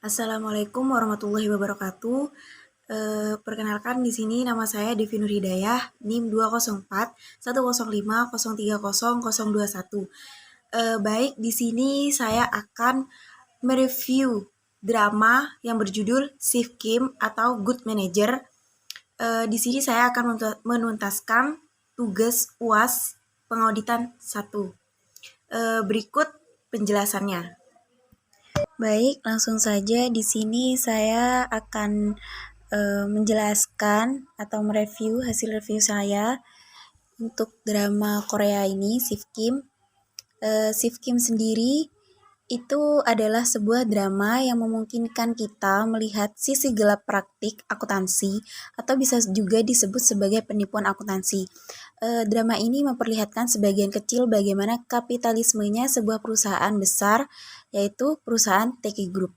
Assalamualaikum warahmatullahi wabarakatuh. Perkenalkan di sini nama saya Devi Nur Hidayah, NIM 204 105 030 021. Baik, di sini saya akan mereview drama yang berjudul Shift Kim atau Good Manager. Di sini saya akan menuntaskan tugas UAS pengauditan 1. Berikut penjelasannya. Baik, langsung saja di sini saya akan menjelaskan atau mereview hasil review saya untuk drama Korea ini, Shift Kim. Shift Kim sendiri itu adalah sebuah drama yang memungkinkan kita melihat sisi gelap praktik akuntansi atau bisa juga disebut sebagai penipuan akuntansi. Drama ini memperlihatkan sebagian kecil bagaimana kapitalismenya sebuah perusahaan besar, yaitu perusahaan TK Group.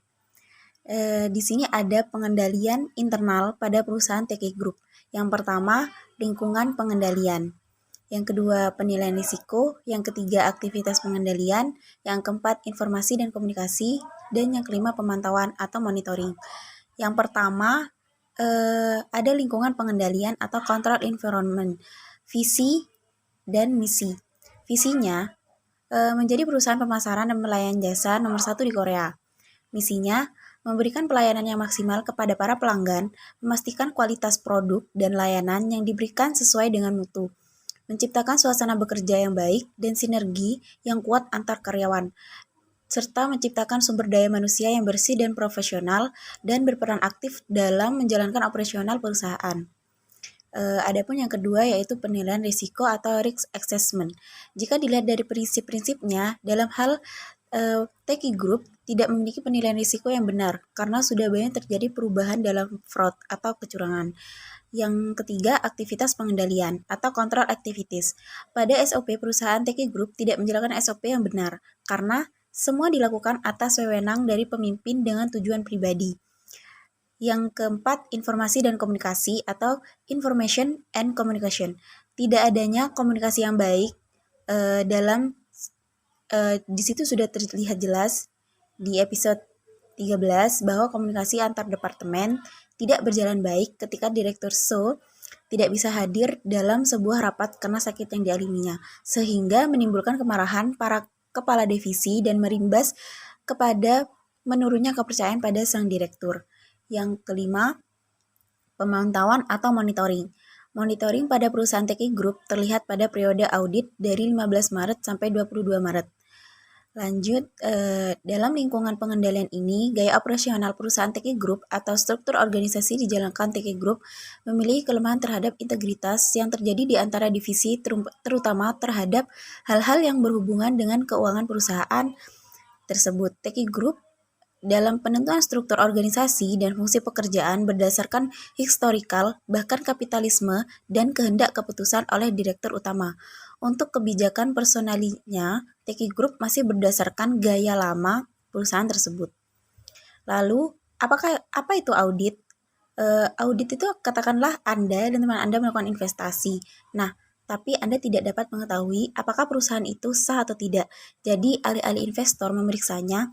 Di sini ada pengendalian internal pada perusahaan TK Group. Yang pertama, lingkungan pengendalian. Yang kedua, penilaian risiko. Yang ketiga, aktivitas pengendalian. Yang keempat, informasi dan komunikasi. Dan yang kelima, pemantauan atau monitoring. Yang pertama, ada lingkungan pengendalian atau control environment. Visi dan misi. Visinya, menjadi perusahaan pemasaran dan pelayanan jasa nomor 1 di Korea. Misinya, memberikan pelayanan yang maksimal kepada para pelanggan, memastikan kualitas produk dan layanan yang diberikan sesuai dengan mutu, menciptakan suasana bekerja yang baik dan sinergi yang kuat antar karyawan, serta menciptakan sumber daya manusia yang bersih dan profesional dan berperan aktif dalam menjalankan operasional perusahaan. Adapun yang kedua yaitu penilaian risiko atau risk assessment. Jika dilihat dari prinsip-prinsipnya, dalam hal TK Group tidak memiliki penilaian risiko yang benar karena sudah banyak terjadi perubahan dalam fraud atau kecurangan. Yang ketiga, aktivitas pengendalian atau control activities. Pada SOP, perusahaan TK Group tidak menjalankan SOP yang benar karena semua dilakukan atas wewenang dari pemimpin dengan tujuan pribadi. Yang keempat, informasi dan komunikasi atau information and communication. Tidak adanya komunikasi yang baik di situ sudah terlihat jelas di episode 13 bahwa komunikasi antar departemen tidak berjalan baik ketika Direktur So tidak bisa hadir dalam sebuah rapat karena sakit yang dialaminya, sehingga menimbulkan kemarahan para kepala divisi dan merimbas kepada menurunnya kepercayaan pada sang direktur. Yang kelima, pemantauan atau monitoring. Monitoring pada perusahaan TK Group terlihat pada periode audit dari 15 Maret sampai 22 Maret. Lanjut, dalam lingkungan pengendalian ini, gaya operasional perusahaan TK Group atau struktur organisasi dijalankan TK Group memiliki kelemahan terhadap integritas yang terjadi di antara divisi, terutama terhadap hal-hal yang berhubungan dengan keuangan perusahaan tersebut. TK Group dalam penentuan struktur organisasi dan fungsi pekerjaan berdasarkan historikal, bahkan kapitalisme, dan kehendak keputusan oleh direktur utama. Untuk kebijakan personalinya, TK Group masih berdasarkan gaya lama perusahaan tersebut. Lalu, apa itu audit? Audit itu katakanlah Anda dan teman Anda melakukan investasi. Nah, tapi Anda tidak dapat mengetahui apakah perusahaan itu sah atau tidak. Jadi, alih-alih investor memeriksanya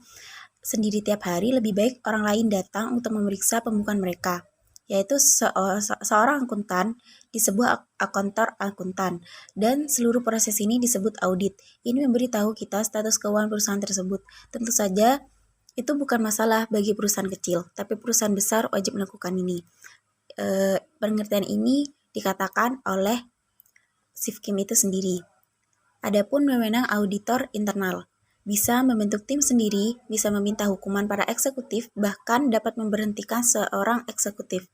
sendiri tiap hari, lebih baik orang lain datang untuk memeriksa pembukuan mereka, yaitu seorang akuntan di sebuah kantor akuntan, dan seluruh proses ini disebut audit. Ini memberitahu kita status keuangan perusahaan tersebut. Tentu saja itu bukan masalah bagi perusahaan kecil, tapi perusahaan besar wajib melakukan ini. Pengertian ini dikatakan oleh Shift Kim itu sendiri. Adapun wewenang auditor internal, bisa membentuk tim sendiri, bisa meminta hukuman para eksekutif, bahkan dapat memberhentikan seorang eksekutif.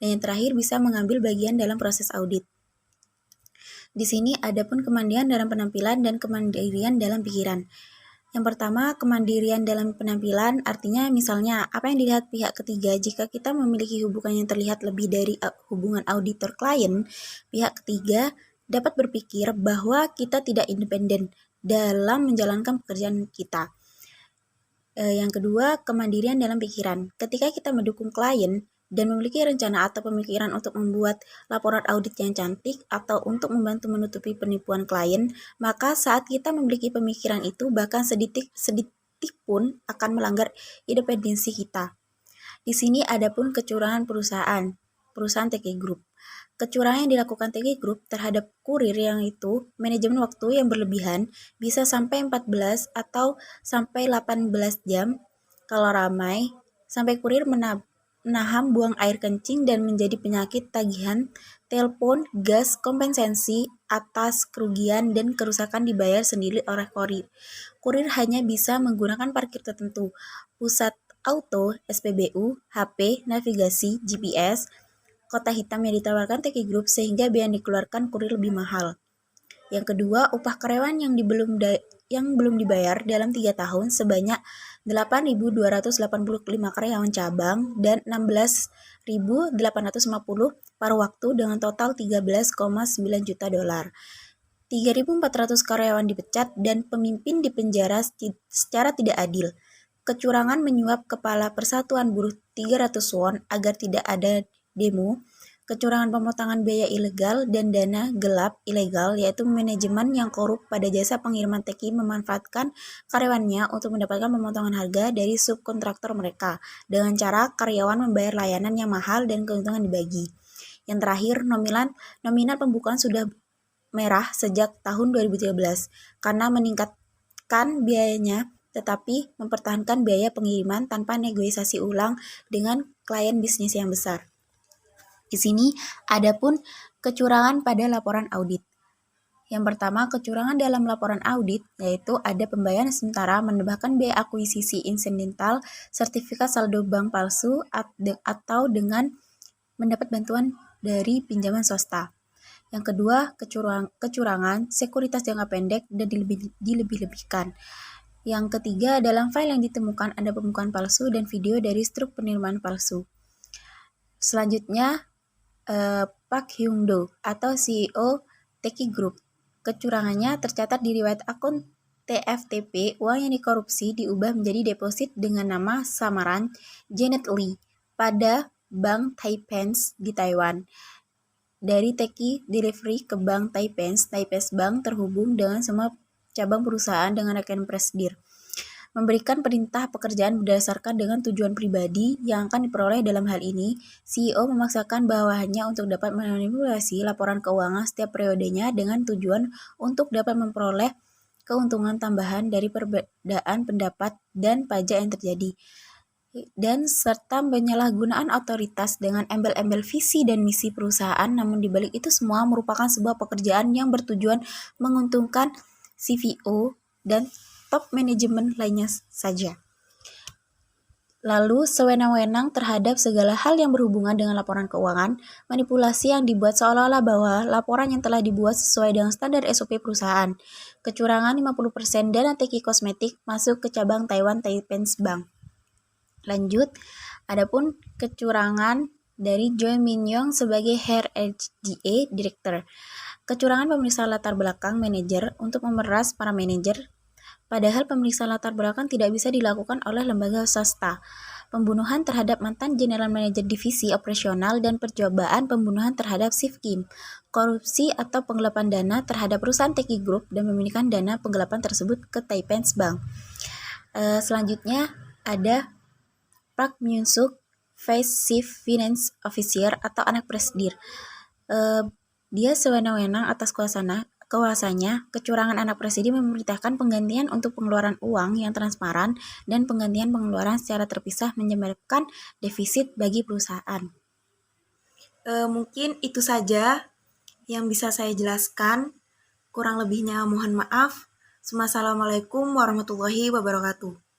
Dan yang terakhir, bisa mengambil bagian dalam proses audit. Di sini ada pun kemandirian dalam penampilan dan kemandirian dalam pikiran. Yang pertama, kemandirian dalam penampilan artinya misalnya apa yang dilihat pihak ketiga. Jika kita memiliki hubungan yang terlihat lebih dari hubungan auditor-klien, pihak ketiga dapat berpikir bahwa kita tidak independen dalam menjalankan pekerjaan kita. Yang kedua, kemandirian dalam pikiran. Ketika kita mendukung klien dan memiliki rencana atau pemikiran untuk membuat laporan audit yang cantik atau untuk membantu menutupi penipuan klien, maka saat kita memiliki pemikiran itu bahkan sedikit pun akan melanggar independensi kita. Di sini ada pun kecurangan perusahaan TK Group. Kecurangan yang dilakukan TK Group terhadap kurir yang itu manajemen waktu yang berlebihan bisa sampai 14 atau sampai 18 jam kalau ramai, sampai kurir menahan buang air kencing dan menjadi penyakit tagihan telepon, gas, kompensasi atas kerugian dan kerusakan dibayar sendiri oleh kurir. Kurir hanya bisa menggunakan parkir tertentu, pusat auto, SPBU, HP, navigasi, GPS, kota hitam yang ditawarkan TK Group sehingga biaya yang dikeluarkan kurir lebih mahal. Yang kedua, upah karyawan yang belum dibayar dalam 3 tahun sebanyak 8.285 karyawan cabang dan 16.850 paruh waktu dengan total 13,9 juta dolar. 3.400 karyawan dipecat dan pemimpin dipenjara secara tidak adil. Kecurangan menyuap kepala Persatuan Buruh 300 won agar tidak ada demo. Kecurangan pemotongan biaya ilegal dan dana gelap ilegal, yaitu manajemen yang korup pada jasa pengiriman TK memanfaatkan karyawannya untuk mendapatkan pemotongan harga dari subkontraktor mereka dengan cara karyawan membayar layanan yang mahal dan keuntungan dibagi. Yang terakhir, nominal pembukuan sudah merah sejak tahun 2013 karena meningkatkan biayanya tetapi mempertahankan biaya pengiriman tanpa negosiasi ulang dengan klien bisnis yang besar. Di sini ada pun kecurangan pada laporan audit. Yang pertama, kecurangan dalam laporan audit, yaitu ada pembayaran sementara, menambahkan biaya akuisisi insidental, sertifikat saldo bank palsu, atau dengan mendapat bantuan dari pinjaman swasta. Yang kedua, kecurangan sekuritas jangka pendek dan dilebih-lebihkan. Yang ketiga, dalam file yang ditemukan ada pembukaan palsu dan video dari struk penerimaan palsu. Selanjutnya, Park Hyung-do atau CEO TK Group. Kecurangannya tercatat di riwayat akun TFTP, uang yang dikorupsi diubah menjadi deposit dengan nama samaran Janet Lee pada Bank Taipens di Taiwan. Dari TK Delivery ke Bank Taipens Bank terhubung dengan semua cabang perusahaan dengan rekening Presdir. Memberikan perintah pekerjaan berdasarkan dengan tujuan pribadi yang akan diperoleh. Dalam hal ini, CEO memaksakan bawahannya untuk dapat memanipulasi laporan keuangan setiap periodenya dengan tujuan untuk dapat memperoleh keuntungan tambahan dari perbedaan pendapat dan pajak yang terjadi, dan serta penyalahgunaan otoritas dengan embel-embel visi dan misi perusahaan. Namun dibalik itu semua merupakan sebuah pekerjaan yang bertujuan menguntungkan CFO dan top manajemen lainnya saja. Lalu, sewenang-wenang terhadap segala hal yang berhubungan dengan laporan keuangan, manipulasi yang dibuat seolah-olah bahwa laporan yang telah dibuat sesuai dengan standar SOP perusahaan. Kecurangan 50% dana TK Kosmetik masuk ke cabang Taiwan Taipens Bank. Lanjut, adapun kecurangan dari Choi Min-young sebagai Hair HDA Director. Kecurangan pemeriksaan latar belakang manajer untuk memeras para manajer. Padahal pemeriksaan latar belakang tidak bisa dilakukan oleh lembaga swasta. Pembunuhan terhadap mantan General Manager Divisi Operasional dan percobaan pembunuhan terhadap Chief Kim. Korupsi atau penggelapan dana terhadap perusahaan TK Group dan memindahkan dana penggelapan tersebut ke Taipens Bank. Selanjutnya ada Park Myung-suk, Vice Chief Finance Officer atau anak Presdir. Dia sewenang-wenang atas kuasanya, kecurangan anak presiden memerintahkan penggantian untuk pengeluaran uang yang transparan dan penggantian pengeluaran secara terpisah menyebabkan defisit bagi perusahaan. Mungkin itu saja yang bisa saya jelaskan. Kurang lebihnya mohon maaf. Wassalamualaikum warahmatullahi wabarakatuh.